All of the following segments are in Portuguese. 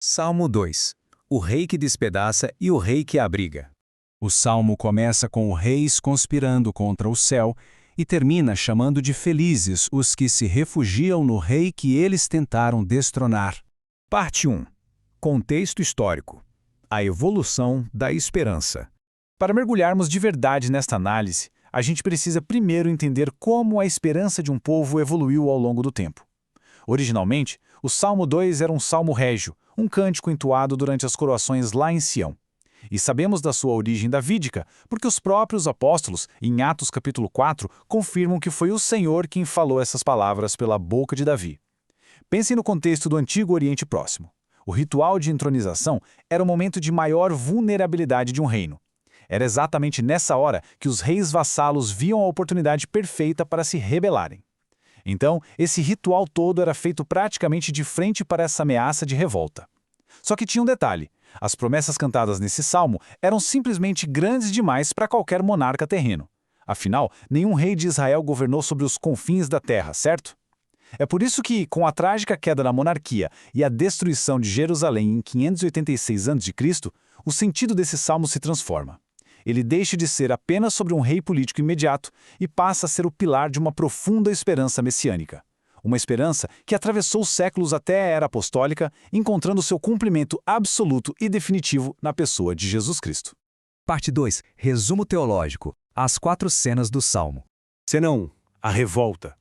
Salmo 2. O rei que despedaça e o rei que abriga. O salmo começa com reis conspirando contra o céu e termina chamando de felizes os que se refugiam no rei que eles tentaram destronar. Parte 1. Contexto histórico. A evolução da esperança. Para mergulharmos de verdade nesta análise, a gente precisa primeiro entender como a esperança de um povo evoluiu ao longo do tempo. Originalmente, o Salmo 2 era um salmo régio, um cântico entoado durante as coroações lá em Sião. E sabemos da sua origem davídica, porque os próprios apóstolos, em Atos capítulo 4, confirmam que foi o Senhor quem falou essas palavras pela boca de Davi. Pensem no contexto do Antigo Oriente Próximo. O ritual de entronização era o momento de maior vulnerabilidade de um reino. Era exatamente nessa hora que os reis vassalos viam a oportunidade perfeita para se rebelarem. Então, esse ritual todo era feito praticamente de frente para essa ameaça de revolta. Só que tinha um detalhe: as promessas cantadas nesse salmo eram simplesmente grandes demais para qualquer monarca terreno. Afinal, nenhum rei de Israel governou sobre os confins da terra, certo? É por isso que, com a trágica queda da monarquia e a destruição de Jerusalém em 586 a.C., o sentido desse salmo se transforma. Ele deixa de ser apenas sobre um rei político imediato e passa a ser o pilar de uma profunda esperança messiânica. Uma esperança que atravessou os séculos até a Era Apostólica, encontrando seu cumprimento absoluto e definitivo na pessoa de Jesus Cristo. Parte 2. Resumo teológico. As 4 cenas do Salmo. Cena 1. A revolta.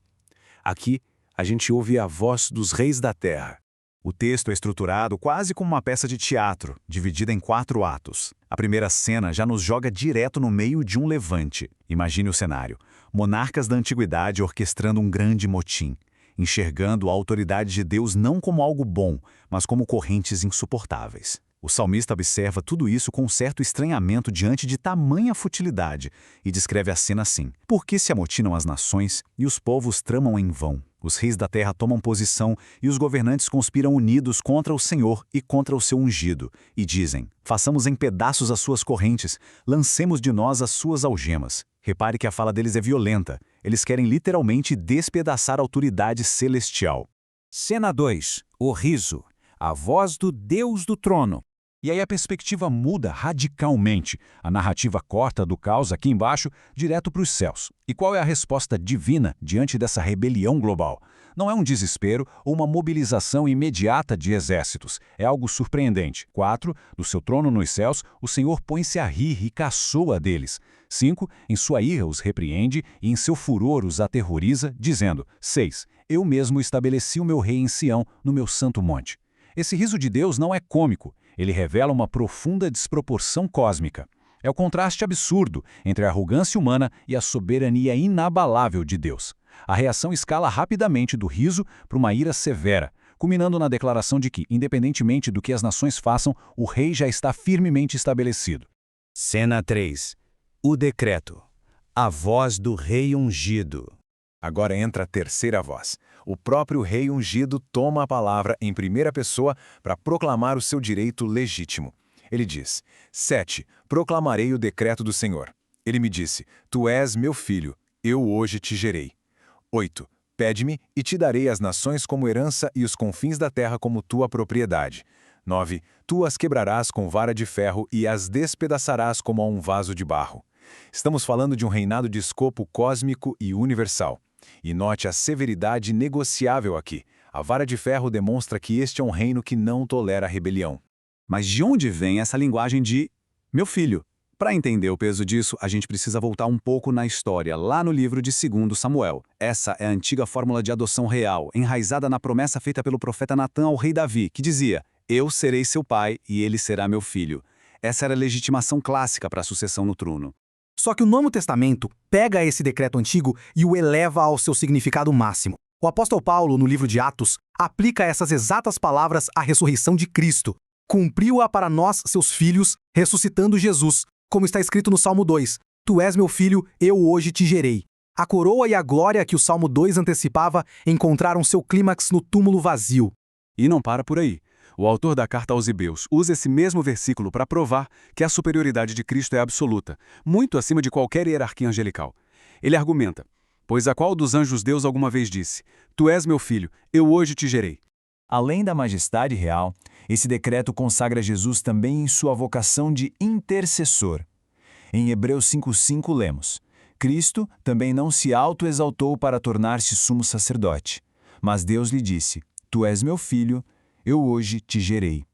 Aqui, a gente ouve a voz dos reis da terra. O texto é estruturado quase como uma peça de teatro, dividida em 4 atos. A primeira cena já nos joga direto no meio de um levante. Imagine o cenário: monarcas da antiguidade orquestrando um grande motim, enxergando a autoridade de Deus não como algo bom, mas como correntes insuportáveis. O salmista observa tudo isso com um certo estranhamento diante de tamanha futilidade e descreve a cena assim: por que se amotinam as nações e os povos tramam em vão? Os reis da terra tomam posição e os governantes conspiram unidos contra o Senhor e contra o seu ungido, e dizem: façamos em pedaços as suas correntes, lancemos de nós as suas algemas. Repare que a fala deles é violenta. Eles querem literalmente despedaçar a autoridade celestial. Cena 2. O riso. A voz do Deus do trono. E aí a perspectiva muda radicalmente. A narrativa corta do caos aqui embaixo direto para os céus. E qual é a resposta divina diante dessa rebelião global? Não é um desespero ou uma mobilização imediata de exércitos. É algo surpreendente. 4. Do seu trono nos céus, o Senhor põe-se a rir e caçoa deles. 5. Em sua ira os repreende e em seu furor os aterroriza, dizendo: 6. Eu mesmo estabeleci o meu rei em Sião, no meu santo monte. Esse riso de Deus não é cômico. Ele revela uma profunda desproporção cósmica. É o contraste absurdo entre a arrogância humana e a soberania inabalável de Deus. A reação escala rapidamente do riso para uma ira severa, culminando na declaração de que, independentemente do que as nações façam, o rei já está firmemente estabelecido. Cena 3. O decreto. A voz do rei ungido. Agora entra a terceira voz. O próprio rei ungido toma a palavra em primeira pessoa para proclamar o seu direito legítimo. Ele diz: 7. Proclamarei o decreto do Senhor. Ele me disse: Tu és meu filho, eu hoje te gerei. 8. Pede-me e te darei as nações como herança e os confins da terra como tua propriedade. 9. Tu as quebrarás com vara de ferro e as despedaçarás como a um vaso de barro. Estamos falando de um reinado de escopo cósmico e universal. E note a severidade negociável aqui. A vara de ferro demonstra que este é um reino que não tolera rebelião. Mas de onde vem essa linguagem de meu filho? Para entender o peso disso, a gente precisa voltar um pouco na história, lá no livro de 2 Samuel. Essa é a antiga fórmula de adoção real, enraizada na promessa feita pelo profeta Natã ao rei Davi, que dizia: eu serei seu pai e ele será meu filho. Essa era a legitimação clássica para a sucessão no trono. Só que o Novo Testamento pega esse decreto antigo e o eleva ao seu significado máximo. O apóstolo Paulo, no livro de Atos, aplica essas exatas palavras à ressurreição de Cristo. Cumpriu-a para nós, seus filhos, ressuscitando Jesus, como está escrito no Salmo 2. Tu és meu filho, eu hoje te gerei. A coroa e a glória que o Salmo 2 antecipava encontraram seu clímax no túmulo vazio. E não para por aí. O autor da carta aos Hebreus usa esse mesmo versículo para provar que a superioridade de Cristo é absoluta, muito acima de qualquer hierarquia angelical. Ele argumenta: pois a qual dos anjos Deus alguma vez disse: Tu és meu filho, eu hoje te gerei. Além da majestade real, esse decreto consagra Jesus também em sua vocação de intercessor. Em Hebreus 5:5 lemos: Cristo também não se autoexaltou para tornar-se sumo sacerdote, mas Deus lhe disse: Tu és meu filho, eu hoje te gerei.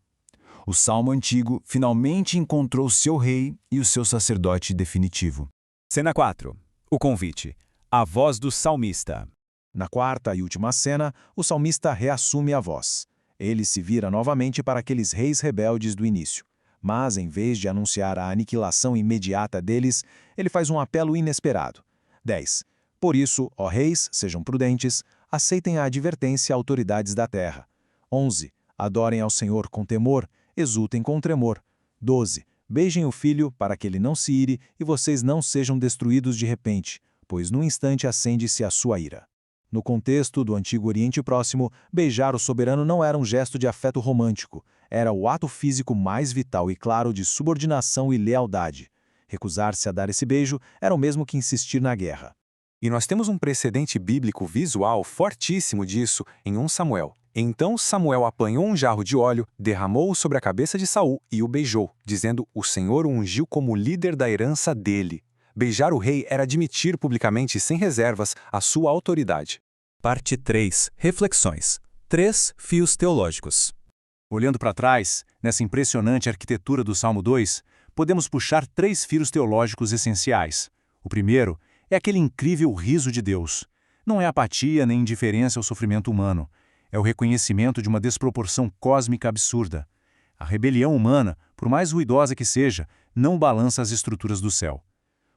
O Salmo antigo finalmente encontrou seu rei e o seu sacerdote definitivo. Cena 4. O convite. A voz do salmista. Na quarta e última cena, o salmista reassume a voz. Ele se vira novamente para aqueles reis rebeldes do início. Mas, em vez de anunciar a aniquilação imediata deles, ele faz um apelo inesperado. 10. Por isso, ó reis, sejam prudentes, aceitem a advertência autoridades da terra. 11. Adorem ao Senhor com temor, exultem com tremor. 12. Beijem o filho para que ele não se ire e vocês não sejam destruídos de repente, pois num instante acende-se a sua ira. No contexto do Antigo Oriente Próximo, beijar o soberano não era um gesto de afeto romântico, era o ato físico mais vital e claro de subordinação e lealdade. Recusar-se a dar esse beijo era o mesmo que insistir na guerra. E nós temos um precedente bíblico visual fortíssimo disso em 1 Samuel. Então Samuel apanhou um jarro de óleo, derramou-o sobre a cabeça de Saul e o beijou, dizendo: O Senhor o ungiu como líder da herança dele. Beijar o rei era admitir publicamente e sem reservas a sua autoridade. Parte 3. Reflexões. 3 fios teológicos. Olhando para trás, nessa impressionante arquitetura do Salmo 2, podemos puxar 3 fios teológicos essenciais. O primeiro é aquele incrível riso de Deus. Não é apatia nem indiferença ao sofrimento humano. É o reconhecimento de uma desproporção cósmica absurda. A rebelião humana, por mais ruidosa que seja, não balança as estruturas do céu.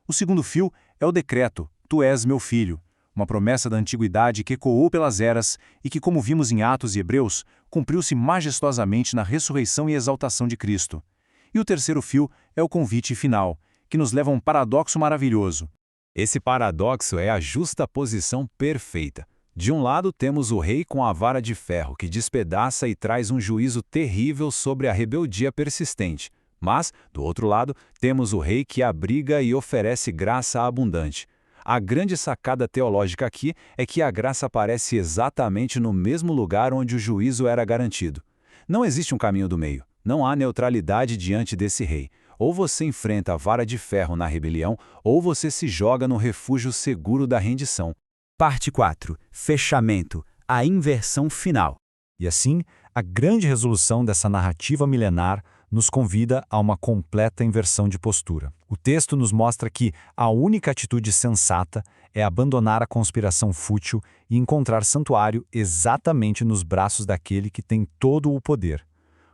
O segundo fio é o decreto: Tu és meu filho. Uma promessa da antiguidade que ecoou pelas eras e que, como vimos em Atos e Hebreus, cumpriu-se majestosamente na ressurreição e exaltação de Cristo. E o terceiro fio é o convite final, que nos leva a um paradoxo maravilhoso. Esse paradoxo é a justaposição perfeita. De um lado temos o rei com a vara de ferro que despedaça e traz um juízo terrível sobre a rebeldia persistente. Mas, do outro lado, temos o rei que abriga e oferece graça abundante. A grande sacada teológica aqui é que a graça aparece exatamente no mesmo lugar onde o juízo era garantido. Não existe um caminho do meio, não há neutralidade diante desse rei. Ou você enfrenta a vara de ferro na rebelião, ou você se joga no refúgio seguro da rendição. Parte 4. Fechamento. A inversão final. E assim, a grande resolução dessa narrativa milenar nos convida a uma completa inversão de postura. O texto nos mostra que a única atitude sensata é abandonar a conspiração fútil e encontrar santuário exatamente nos braços daquele que tem todo o poder.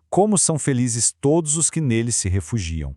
Como são felizes todos os que nele se refugiam.